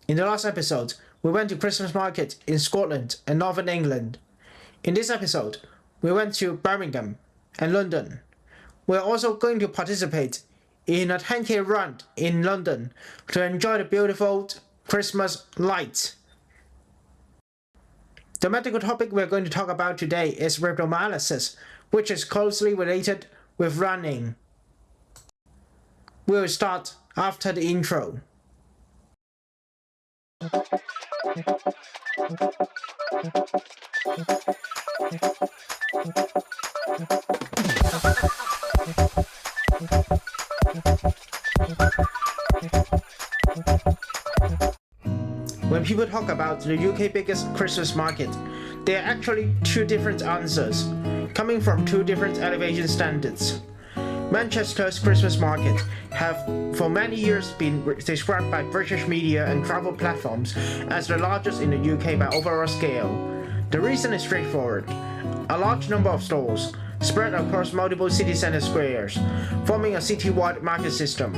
In the last episode, we went to Christmas market in Scotland and Northern England. In this episode, we went to Birmingham and London. We are also going to participate in a 10K run in London to enjoy the beautiful Christmas lights. The medical topic we're going to talk about today is rhabdomyolysis, which is closely related with running. We'll start after the intro. When people talk about the UK biggest Christmas market, there are actually two different answers, coming from two different elevation standards. Manchester's Christmas market have for many years been described by British media and travel platforms as the largest in the UK by overall scale. The reason is straightforward. A large number of stalls spread across multiple city centre squares, forming a citywide market system.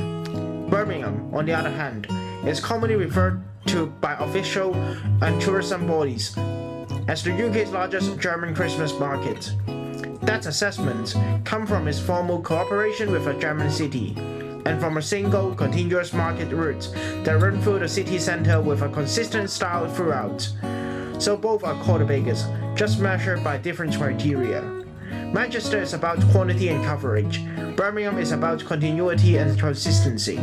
Birmingham, on the other hand, is commonly referred to by official and tourism bodies as the UK's largest German Christmas market. That assessment comes from its formal cooperation with a German city, and from a single, continuous market route that runs through the city centre with a consistent style throughout. So both are called the biggest, just measured by different criteria. Manchester is about quantity and coverage. Birmingham is about continuity and consistency.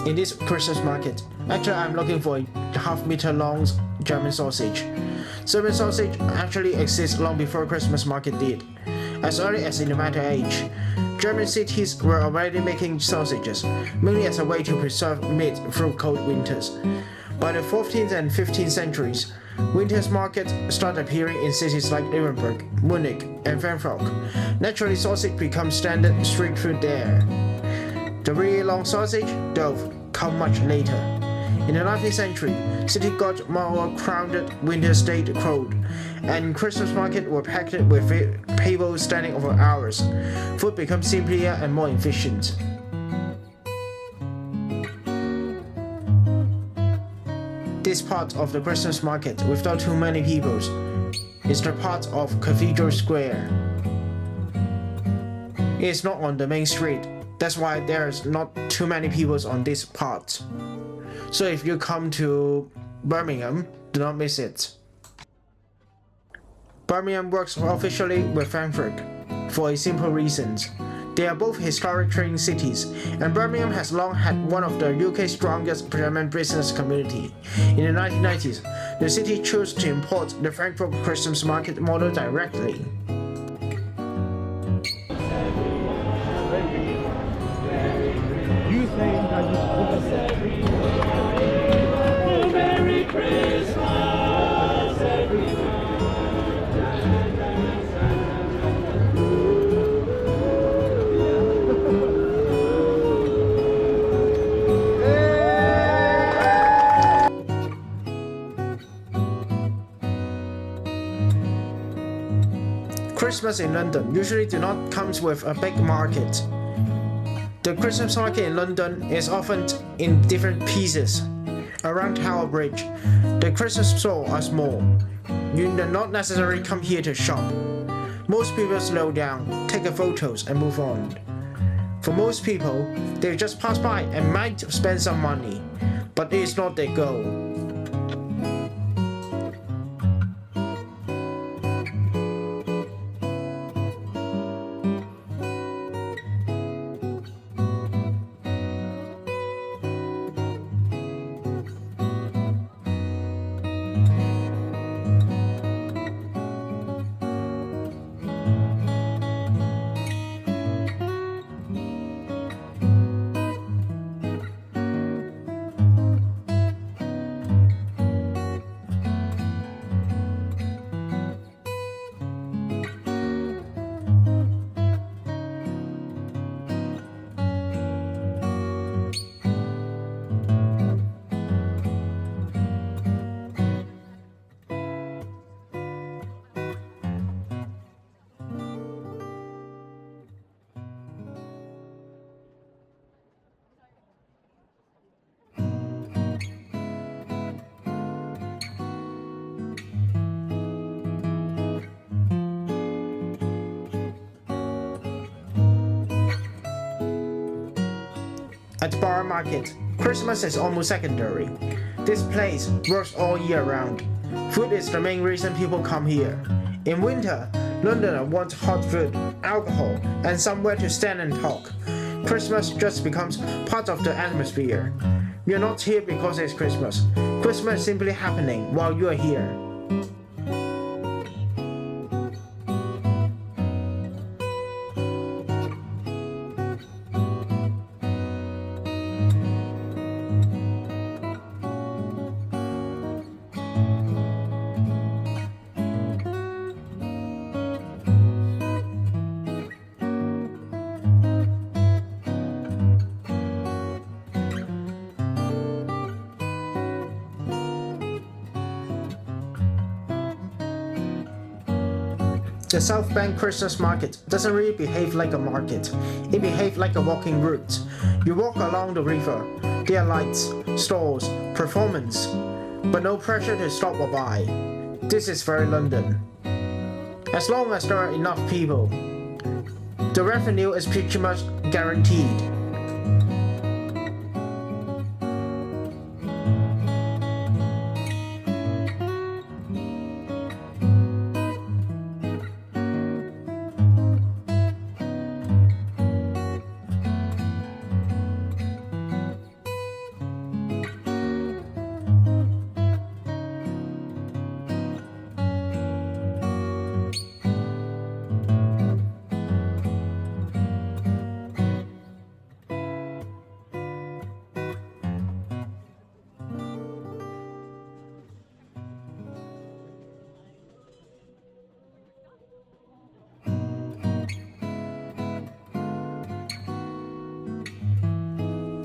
In this Christmas market, actually I'm looking for a half-meter long German sausage. German sausage actually exists long before Christmas market did. As early as in the Middle Age, German cities were already making sausages, mainly as a way to preserve meat through cold winters. By the 14th and 15th centuries, winter's markets started appearing in cities like Nuremberg, Munich, and Frankfurt. Naturally, sausage becomes standard street food there. The really long sausage, though, come much later. In the 19th century, city got more crowded, winter stayed cold, and Christmas market were packed with people standing over hours. Food becomes simpler and more efficient. This part of the Christmas market without too many people is the part of Trafalgar Square. It is not on the main street, that's why there's not too many people on this part. So if you come to Birmingham, do not miss it. Birmingham works officially with Frankfurt for a simple reason. They are both historic trading cities, and Birmingham has long had one of the UK's strongest German business community. In the 1990s, the city chose to import the Frankfurt Christmas market model directly. Merry Christmas, everyone. Christmas in London usually do not come with a big market. The Christmas market in London is often in different pieces. Around Tower Bridge, the Christmas stores are small. You do not necessarily come here to shop. Most people slow down, take photos, and move on. For most people, they just pass by and might spend some money, but it is not their goal. At Borough Market, Christmas is almost secondary. This place works all year round. Food is the main reason people come here. In winter, Londoners want hot food, alcohol, and somewhere to stand and talk. Christmas just becomes part of the atmosphere. You're not here because it's Christmas. Christmas is simply happening while you are here. The South Bank Christmas market doesn't really behave like a market. It behaves like a walking route. You walk along the river. There are lights, stores, performance, but no pressure to stop or buy. This is very London. As long as there are enough people, the revenue is pretty much guaranteed.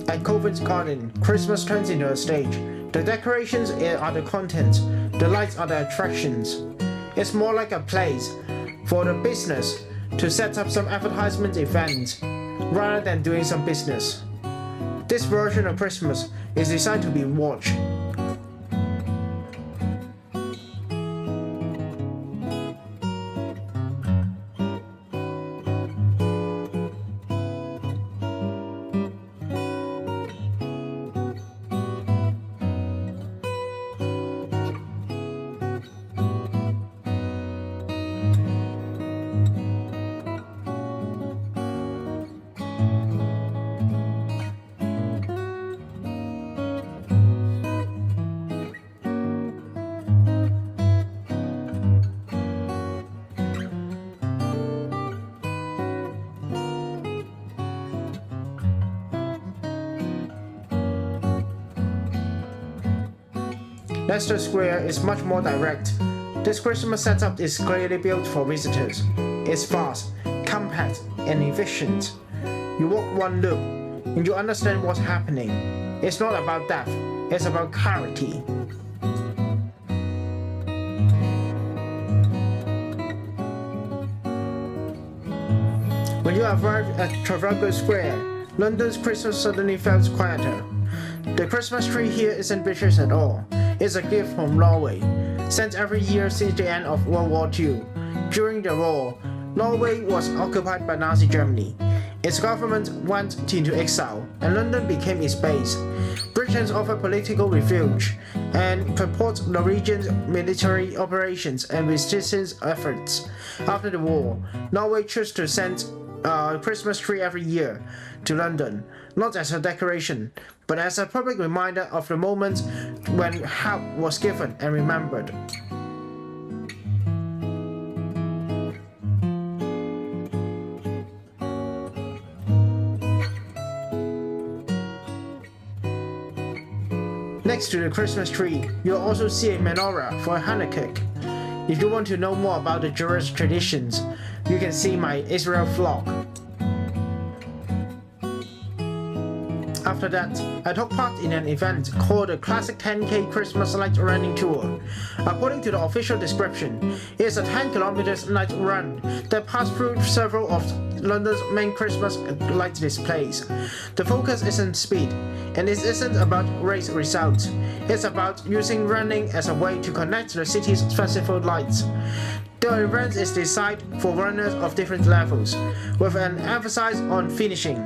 At Covent Garden, Christmas turns into a stage. The decorations are the content, the lights are the attractions. It's more like a place for the business to set up some advertisement event rather than doing some business. This version of Christmas is designed to be watched. Leicester Square is much more direct. This Christmas setup is clearly built for visitors. It's fast, compact, and efficient. You walk one loop, and you understand what's happening. It's not about depth, it's about clarity. When you arrive at Trafalgar Square, London's Christmas suddenly felt quieter. The Christmas tree here isn't British at all. It's a gift from Norway, sent every year since the end of World War II. During the war, Norway was occupied by Nazi Germany. Its government went into exile, and London became its base. Britons offered political refuge and support the region's military operations and resistance efforts. After the war, Norway chose to send a Christmas tree every year to London, not as a decoration, but as a public reminder of the moments when help was given and remembered. Next to the Christmas tree, you'll also see a menorah for Hanukkah. If you want to know more about the Jewish traditions, you can see my Israel vlog. After that, I took part in an event called the Classic 10K Christmas Light Running Tour. According to the official description, it is a 10 km night run that passed through several of London's main Christmas light displays. The focus isn't speed, and it isn't about race results. It's about using running as a way to connect the city's festival lights. The event is designed for runners of different levels, with an emphasis on finishing.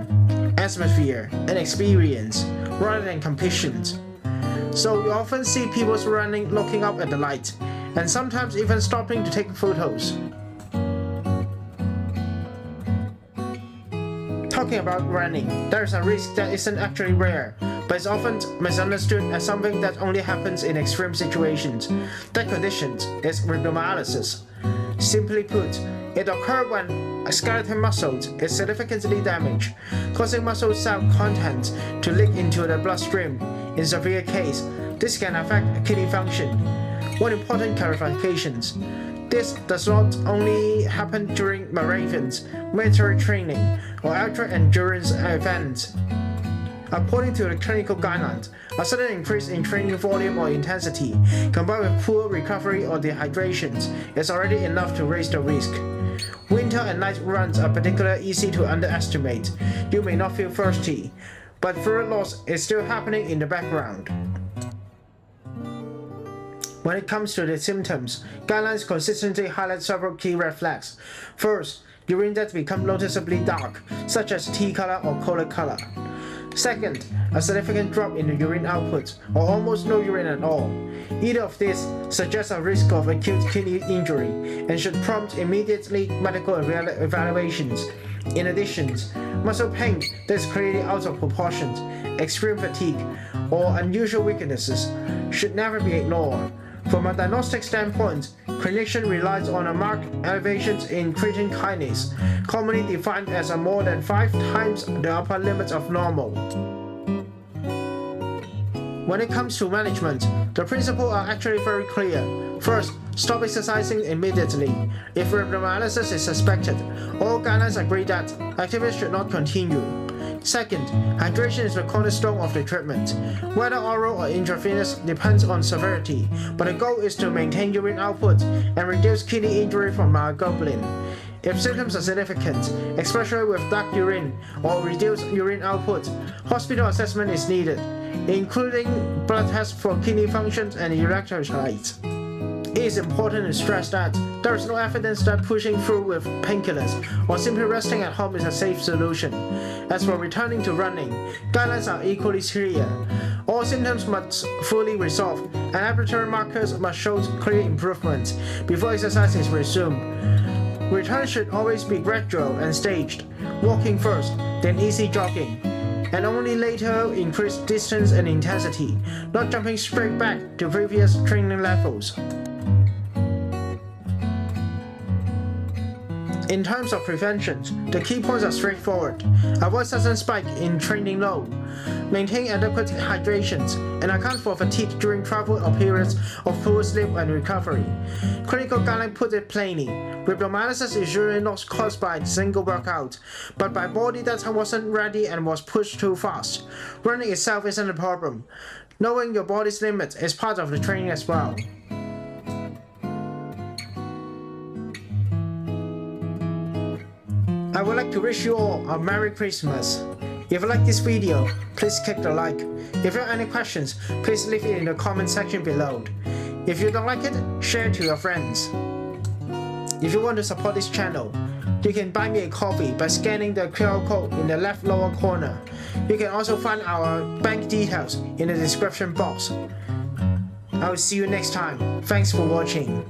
atmosphere, and experience, rather than competitions. So you often see people running looking up at the light, and sometimes even stopping to take photos. Talking about running, there is a risk that isn't actually rare, but is often misunderstood as something that only happens in extreme situations. That condition is rhabdomyolysis. Simply put, it occurs when a skeletal muscle is significantly damaged, causing muscle cell contents to leak into the bloodstream. In severe case, this can affect kidney function. One important clarification: this does not only happen during marathons, military training, or ultra-endurance events. According to the clinical guidelines, a sudden increase in training volume or intensity, combined with poor recovery or dehydration, is already enough to raise the risk. Winter and night runs are particularly easy to underestimate. You may not feel thirsty, but fluid loss is still happening in the background. When it comes to the symptoms, guidelines consistently highlight several key red flags. First, urine that becomes noticeably dark, such as tea color or cola color. Second, a significant drop in the urine output, or almost no urine at all. Either of these suggests a risk of acute kidney injury and should prompt immediately medical evaluations. In addition, muscle pain that is clearly out of proportion, extreme fatigue, or unusual weaknesses should never be ignored. From a diagnostic standpoint, clinician relies on a marked elevation in creatine kinase, commonly defined as a more than 5 times the upper limit of normal. When it comes to management, the principles are actually very clear. First, stop exercising immediately. If rhabdomyolysis is suspected, all guidelines agree that activity should not continue. Second, hydration is the cornerstone of the treatment. Whether oral or intravenous depends on severity, but the goal is to maintain urine output and reduce kidney injury from myoglobin. If symptoms are significant, especially with dark urine or reduced urine output, hospital assessment is needed, including blood tests for kidney functions and electrolytes. It is important to stress that there is no evidence that pushing through with painkillers or simply resting at home is a safe solution. As for returning to running, guidelines are equally clear. All symptoms must fully resolve, and laboratory markers must show clear improvements before exercise is resumed. Return should always be gradual and staged, walking first, then easy jogging, and only later increase distance and intensity, not jumping straight back to previous training levels. In terms of prevention, the key points are straightforward. Avoid sudden spike in training load. Maintain adequate hydration and account for fatigue during travel or periods of poor sleep and recovery. Clinical guidelines put it plainly. Rhabdomyolysis is usually not caused by a single workout, but by body that wasn't ready and was pushed too fast. Running itself isn't a problem. Knowing your body's limits is part of the training as well. I would like to wish you all a Merry Christmas. If you like this video, please click the like. If you have any questions, please leave it in the comment section below. If you don't like it, share it to your friends. If you want to support this channel, you can buy me a coffee by scanning the QR code in the left lower corner. You can also find our bank details in the description box. I will see you next time. Thanks for watching.